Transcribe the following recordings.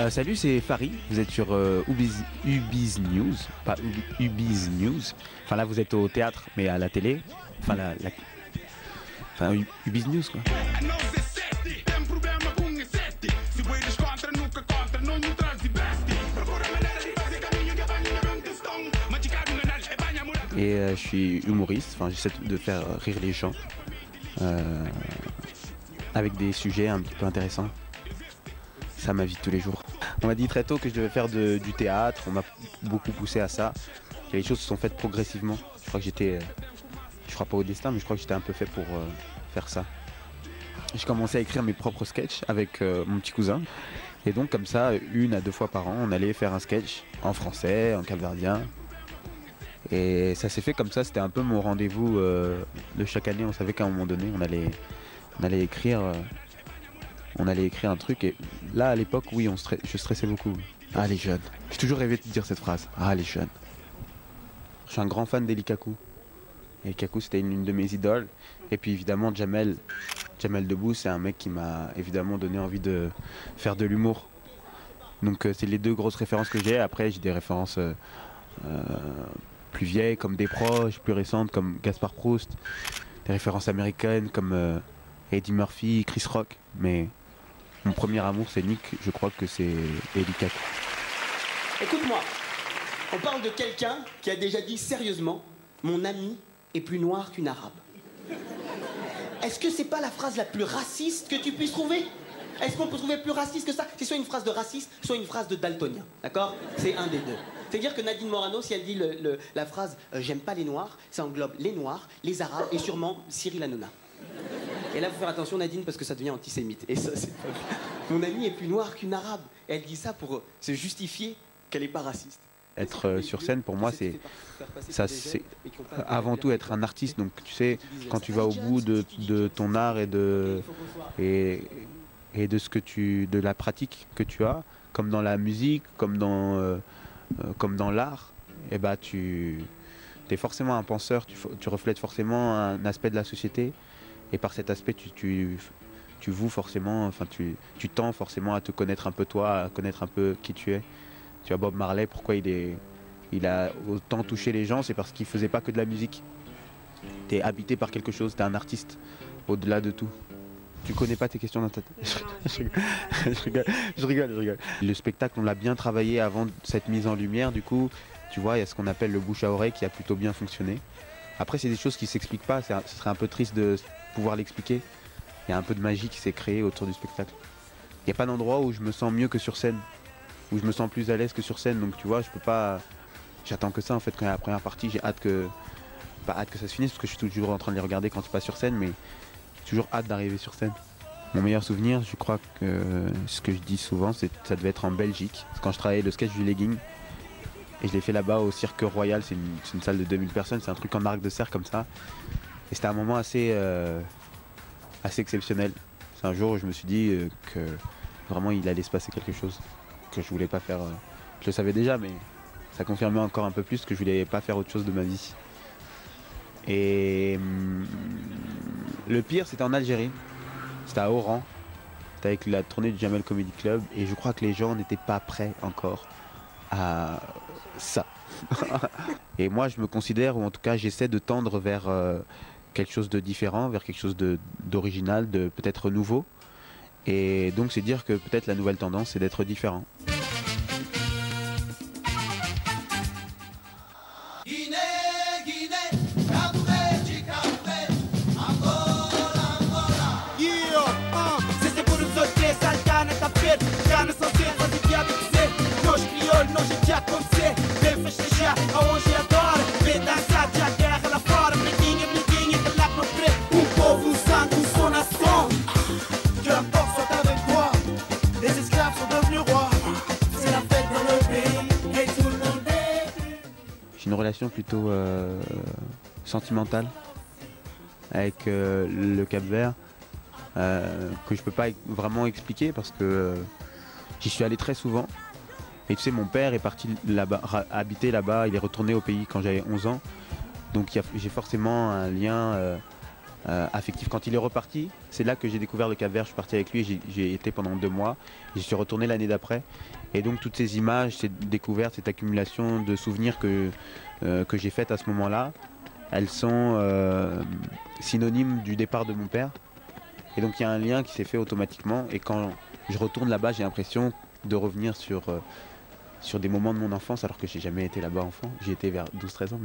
Salut, c'est Farid. Vous êtes sur Ubiz News, pas Ubiz News. Enfin là, vous êtes au théâtre, mais à la télé. Enfin enfin Ubiz News quoi. Et je suis humoriste. Enfin, j'essaie de faire rire les gens avec des sujets un petit peu intéressants. Ça ma vie de tous les jours. On m'a dit très tôt que je devais faire du théâtre, on m'a beaucoup poussé à ça. Et les choses se sont faites progressivement. Je crois que je crois pas au destin, mais je crois que j'étais un peu fait pour faire ça. J'ai commencé à écrire mes propres sketchs avec mon petit cousin. Et donc comme ça, 1 à 2 fois par an, on allait faire un sketch en français, en capverdien. Et ça s'est fait comme ça, c'était un peu mon rendez-vous de chaque année. On savait qu'à un moment donné, on allait écrire un truc. Et là, à l'époque, oui, je stressais beaucoup. Ah, les jeunes. J'ai toujours rêvé de dire cette phrase. Ah, les jeunes. Je suis un grand fan d'Eli Kakou. Eli Kakou, c'était une de mes idoles. Et puis évidemment, Jamel Debbouze, c'est un mec qui m'a évidemment donné envie de faire de l'humour. Donc c'est les 2 grosses références que j'ai. Après, j'ai des références plus vieilles comme des proches, plus récentes comme Gaspard Proust. Des références américaines comme Eddie Murphy, Chris Rock. Mais mon premier amour, c'est Nick. Je crois que c'est Eli Kakou. Écoute-moi, on parle de quelqu'un qui a déjà dit sérieusement « Mon ami est plus noir qu'une arabe ». Est-ce que c'est pas la phrase la plus raciste que tu puisses trouver? Est-ce qu'on peut trouver plus raciste que ça? C'est soit une phrase de raciste, soit une phrase de daltonien, d'accord? C'est un des deux. C'est-à-dire que Nadine Morano, si elle dit la phrase « J'aime pas les noirs », ça englobe les noirs, les arabes et sûrement Cyril Hanouna. Et là, il faut faire attention, Nadine, parce que ça devient antisémite. Et ça, c'est pas bien. Mon ami est plus noir qu'une arabe. Et elle dit ça pour se justifier qu'elle n'est pas raciste. Être sur scène, pour moi, c'est avant tout être un artiste. Donc, tu sais, quand tu vas au bout de ton art et de de la pratique que tu as, comme dans la musique, comme dans l'art, et bah tu es forcément un penseur. Tu reflètes forcément un aspect de la société. Et par cet aspect, tu voues forcément, enfin tu tends forcément à te connaître un peu toi, à connaître un peu qui tu es. Tu vois, Bob Marley, pourquoi il a autant touché les gens, c'est parce qu'il faisait pas que de la musique. T'es habité par quelque chose, t'es un artiste, au-delà de tout. Tu connais pas tes questions dans ta tête. Je rigole. Le spectacle, on l'a bien travaillé avant cette mise en lumière, du coup, tu vois, il y a ce qu'on appelle le bouche à oreille qui a plutôt bien fonctionné. Après, c'est des choses qui s'expliquent pas, ce serait un peu triste de pouvoir l'expliquer. Il y a un peu de magie qui s'est créée autour du spectacle. Il n'y a pas d'endroit où je me sens mieux que sur scène, où je me sens plus à l'aise que sur scène. Donc tu vois, je peux pas. J'attends que ça en fait quand il y a la première partie. J'ai hâte que. Pas hâte que ça se finisse parce que je suis toujours en train de les regarder quand c'est pas sur scène, mais j'ai toujours hâte d'arriver sur scène. Mon meilleur souvenir, je crois que ce que je dis souvent, c'est que ça devait être en Belgique. C'est quand je travaillais le sketch du legging. Et je l'ai fait là-bas au Cirque Royal, c'est une salle de 2000 personnes, c'est un truc en arc de cercle comme ça. Et c'était un moment assez exceptionnel. C'est un jour où je me suis dit que vraiment il allait se passer quelque chose que je voulais pas faire. Je le savais déjà, mais ça confirmait encore un peu plus que je voulais pas faire autre chose de ma vie. Et le pire, c'était en Algérie. C'était à Oran. C'était avec la tournée du Jamel Comedy Club. Et je crois que les gens n'étaient pas prêts encore à ça. Et moi, je me considère, ou en tout cas, j'essaie de tendre vers quelque chose de différent, vers quelque chose d'original, de peut-être nouveau. Et donc, c'est dire que peut-être la nouvelle tendance, c'est d'être différent. J'ai une relation plutôt sentimentale avec le Cap-Vert que je peux pas vraiment expliquer parce que j'y suis allé très souvent. Et tu sais, mon père est parti là-bas, habiter là-bas, il est retourné au pays quand j'avais 11 ans. Donc j'ai forcément un lien affectif. Quand il est reparti, c'est là que j'ai découvert le Cap-Vert. Je suis parti avec lui et j'ai été pendant 2 mois. J'y suis retourné l'année d'après. Et donc toutes ces images, cette découverte, cette accumulation de souvenirs que j'ai faites à ce moment-là, elles sont synonymes du départ de mon père. Et donc il y a un lien qui s'est fait automatiquement. Et quand je retourne là-bas, j'ai l'impression de revenir sur des moments de mon enfance, alors que j'ai jamais été là-bas enfant. J'y étais vers 12-13 ans.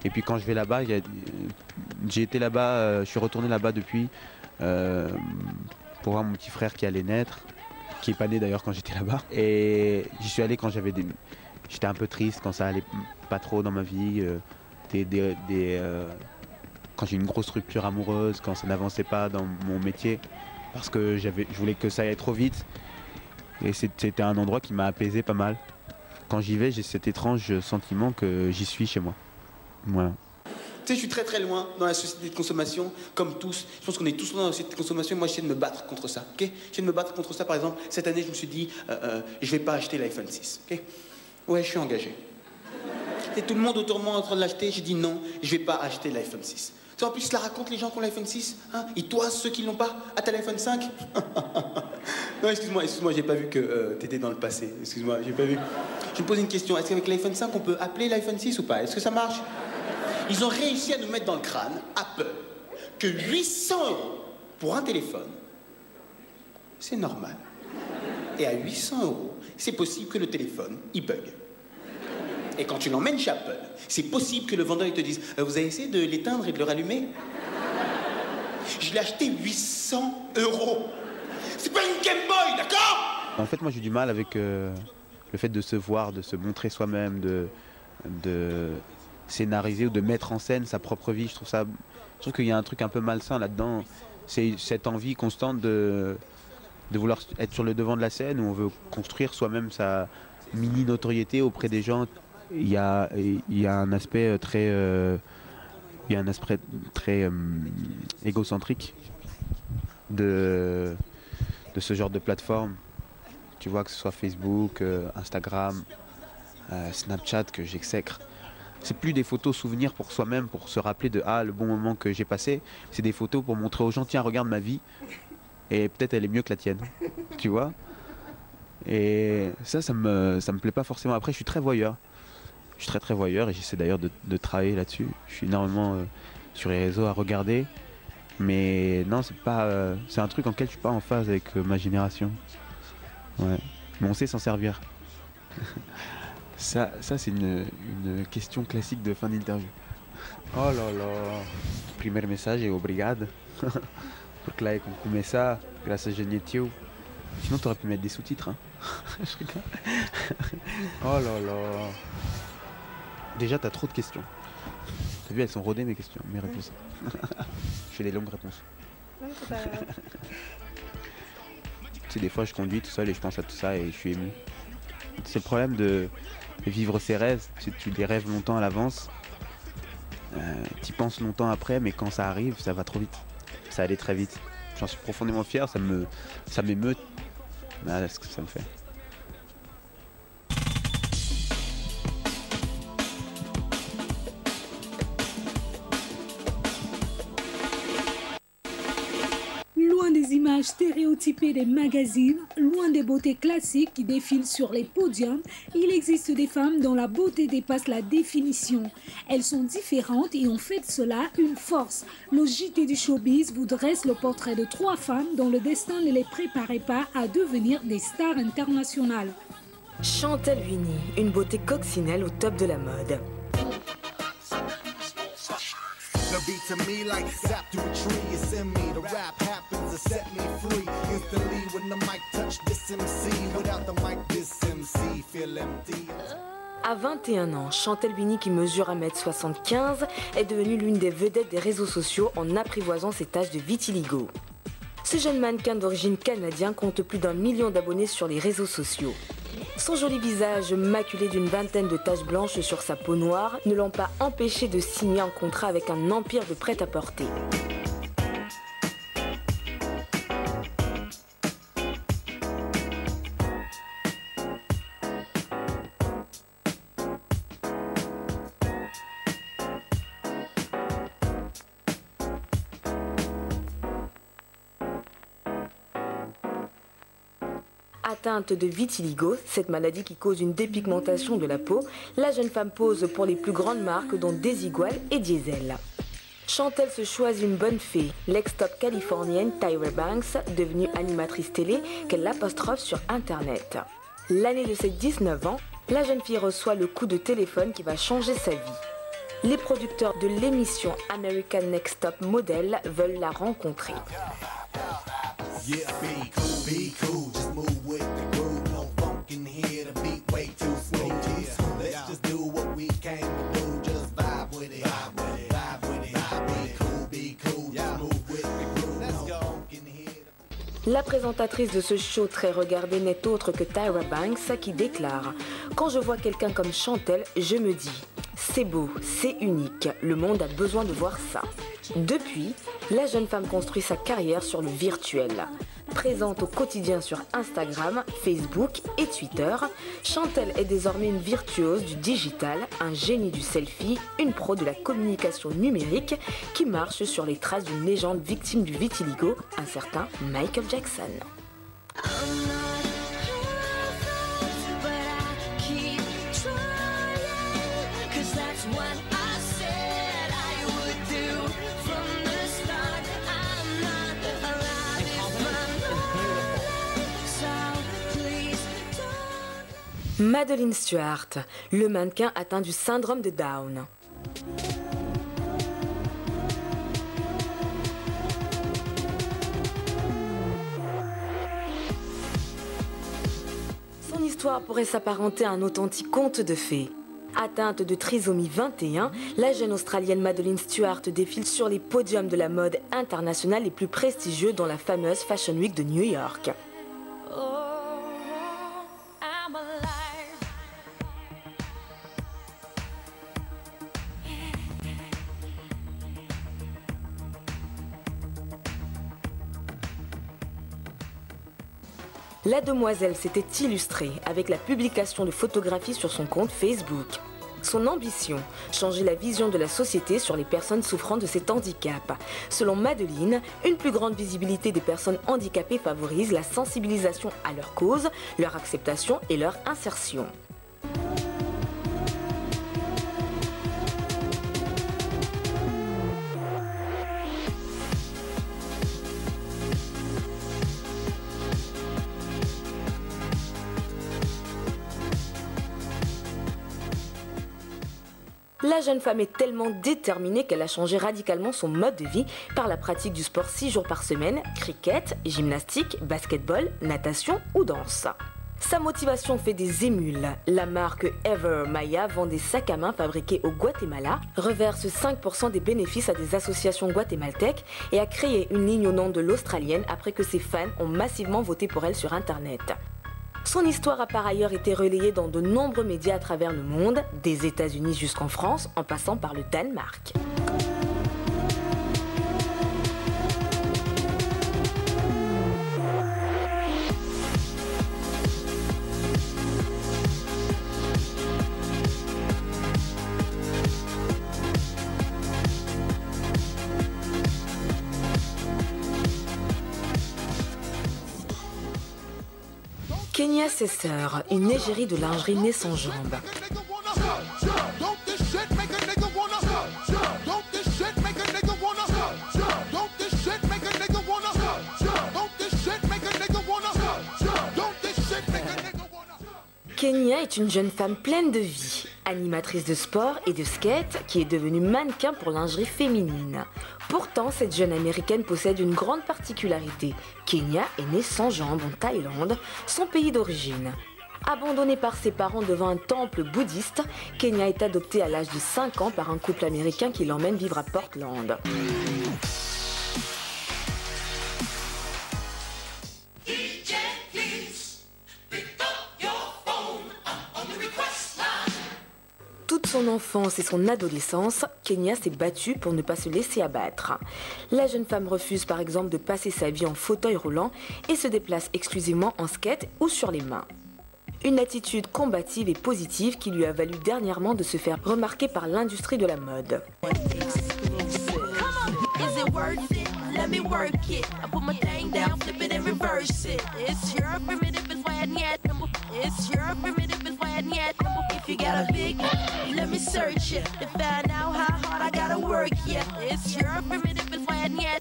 Et puis quand je vais là-bas, j'ai été là-bas, je suis retourné là-bas depuis pour voir mon petit frère qui allait naître, qui est pas né d'ailleurs quand j'étais là-bas. Et j'y suis allé quand j'étais un peu triste, quand ça allait pas trop dans ma vie, quand j'ai eu une grosse rupture amoureuse, quand ça n'avançait pas dans mon métier, parce que je voulais que ça aille trop vite. Et c'était un endroit qui m'a apaisé pas mal. Quand j'y vais, j'ai cet étrange sentiment que j'y suis chez moi. Voilà. Tu sais, je suis très très loin dans la société de consommation, comme tous. Je pense qu'on est tous loin dans la société de consommation. Moi, j'essaie de me battre contre ça. Ok, j'essaie de me battre contre ça. Par exemple, cette année, je me suis dit, je vais pas acheter l'iPhone 6. Ok, ouais, je suis engagé. Et tout le monde autour de moi est en train de l'acheter. J'ai dit non, je vais pas acheter l'iPhone 6. Tu sais, en plus, cela raconte les gens qui ont l'iPhone 6. Hein, ils toisent ceux qui l'ont pas. Ah, t'as l'iPhone 5. Non, excuse-moi, j'ai pas vu que t'étais dans le passé. Excuse-moi, j'ai pas vu. Je me pose une question. Est-ce qu'avec l'iPhone 5, on peut appeler l'iPhone 6 ou pas? Est-ce que ça marche? Ils ont réussi à nous mettre dans le crâne, Apple, que 800 € pour un téléphone, c'est normal. Et à 800 €, c'est possible que le téléphone, il bug. Et quand tu l'emmènes chez Apple, c'est possible que le vendeur il te dise « Vous avez essayé de l'éteindre et de le rallumer ?» Je l'ai acheté 800 €. C'est pas une Game Boy, d'accord? En fait, moi j'ai du mal avec le fait de se voir, de se montrer soi-même, de scénariser ou de mettre en scène sa propre vie. Je trouve qu'il y a un truc un peu malsain là-dedans. C'est cette envie constante de vouloir être sur le devant de la scène, où on veut construire soi-même sa mini notoriété auprès des gens. Il y a un aspect très égocentrique de ce genre de plateforme. Tu vois, que ce soit Facebook, Instagram, Snapchat, que j'exècre. C'est plus des photos souvenirs pour soi-même, pour se rappeler de le bon moment que j'ai passé. C'est des photos pour montrer aux gens, tiens, regarde ma vie. Et peut-être elle est mieux que la tienne. Tu vois? Et ça me plaît pas forcément. Après, je suis très voyeur. Je suis très très voyeur et j'essaie d'ailleurs de travailler là-dessus. Je suis énormément sur les réseaux à regarder. Mais non, c'est un truc en lequel je suis pas en phase avec ma génération. Ouais. Mais on sait s'en servir. Ça c'est une question classique de fin d'interview. Oh là là. Primer message et obrigado. Porque là, qu'on começa, grâce à Genetio. Sinon, t'aurais pu mettre des sous-titres. Hein. Je rigole. Oh là là. Déjà, t'as trop de questions. T'as vu, elles sont rodées mes questions, mes réponses. Je fais des longues réponses. Tu sais, des fois, je conduis tout seul et je pense à tout ça et je suis ému. C'est le problème de vivre ses rêves. Tu les rêves longtemps à l'avance. Tu penses longtemps après, mais quand ça arrive, ça va trop vite. Ça allait très vite. J'en suis profondément fier, ça m'émeut. Ce que ça me fait. Loin des images stéréotypées des magazines, loin des beautés classiques qui défilent sur les podiums, il existe des femmes dont la beauté dépasse la définition. Elles sont différentes et ont fait de cela une force. Le JT du showbiz vous dresse le portrait de 3 femmes dont le destin ne les préparait pas à devenir des stars internationales. Chantal Huni, une beauté coccinelle au top de la mode. The beat to me like sap through a tree. It's in me. The rap happens to set me free. Instantly when the mic touch this MC. Without the mic, this MC feel empty. À 21 ans, Chantal Huni, qui mesure 1m75, est devenue l'une des vedettes des réseaux sociaux en apprivoisant ses taches de vitiligo. Ce jeune mannequin d'origine canadienne compte plus d'1 million d'abonnés sur les réseaux sociaux. Son joli visage maculé d'une vingtaine de taches blanches sur sa peau noire ne l'ont pas empêché de signer un contrat avec un empire de prêt-à-porter. Atteinte de vitiligo, cette maladie qui cause une dépigmentation de la peau, la jeune femme pose pour les plus grandes marques dont Desigual et Diesel. Chantel se choisit une bonne fée, l'ex-top californienne Tyra Banks, devenue animatrice télé, qu'elle l'apostrophe sur Internet. L'année de ses 19 ans, la jeune fille reçoit le coup de téléphone qui va changer sa vie. Les producteurs de l'émission American Next Top Model veulent la rencontrer. Yeah, be cool, just move with the groove. No funk in here, the beat way too smooth. Let's just do what we came to do, just vibe with it, vibe with it, vibe with it. Be cool, just move with the groove. Let's go. Funk in here. La présentatrice de ce show très regardé n'est autre que Tyra Banks qui déclare « Quand je vois quelqu'un comme Chantel, je me dis « C'est beau, c'est unique, le monde a besoin de voir ça ». Depuis, la jeune femme construit sa carrière sur le virtuel. Présente au quotidien sur Instagram, Facebook et Twitter, Chantel est désormais une virtuose du digital, un génie du selfie, une pro de la communication numérique qui marche sur les traces d'une légende victime du vitiligo, un certain Michael Jackson. Madeleine Stuart, le mannequin atteint du syndrome de Down. Son histoire pourrait s'apparenter à un authentique conte de fées. Atteinte de trisomie 21, la jeune Australienne Madeleine Stuart défile sur les podiums de la mode internationale les plus prestigieux dans la fameuse Fashion Week de New York. La demoiselle s'était illustrée avec la publication de photographies sur son compte Facebook. Son ambition, changer la vision de la société sur les personnes souffrant de cet handicap. Selon Madeleine, une plus grande visibilité des personnes handicapées favorise la sensibilisation à leur cause, leur acceptation et leur insertion. La jeune femme est tellement déterminée qu'elle a changé radicalement son mode de vie par la pratique du sport 6 jours par semaine, cricket, gymnastique, basketball, natation ou danse. Sa motivation fait des émules. La marque Ever Maya vend des sacs à main fabriqués au Guatemala, reverse 5% des bénéfices à des associations guatémaltèques et a créé une ligne au nom de l'Australienne après que ses fans ont massivement voté pour elle sur Internet. Son histoire a par ailleurs été relayée dans de nombreux médias à travers le monde, des États-Unis jusqu'en France, en passant par le Danemark. Kenya Cesar, une égérie de lingerie née sans jambes. Kenya est une jeune femme pleine de vie, animatrice de sport et de skate qui est devenue mannequin pour lingerie féminine. Pourtant, cette jeune américaine possède une grande particularité. Kenya est née sans jambes en Thaïlande, son pays d'origine. Abandonnée par ses parents devant un temple bouddhiste, Kenya est adoptée à l'âge de 5 ans par un couple américain qui l'emmène vivre à Portland. Toute son enfance et son adolescence, Kenya s'est battue pour ne pas se laisser abattre. La jeune femme refuse par exemple de passer sa vie en fauteuil roulant et se déplace exclusivement en skate ou sur les mains. Une attitude combative et positive qui lui a valu dernièrement de se faire remarquer par l'industrie de la mode. got a big, let me search it to find out how hard I gotta work. Yeah, it's your primitive plan, yeah.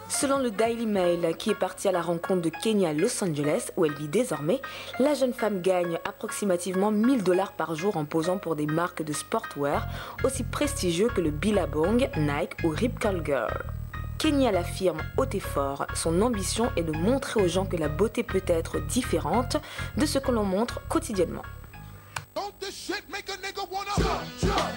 Selon le Daily Mail, qui est parti à la rencontre de Kenya à Los Angeles, où elle vit désormais, la jeune femme gagne approximativement $1000 par jour en posant pour des marques de sportwear aussi prestigieux que le Billabong, Nike ou Rip Curl Girl. Kenya l'affirme haut et fort, son ambition est de montrer aux gens que la beauté peut être différente de ce que l'on montre quotidiennement. Don't this shit make a nigga wanna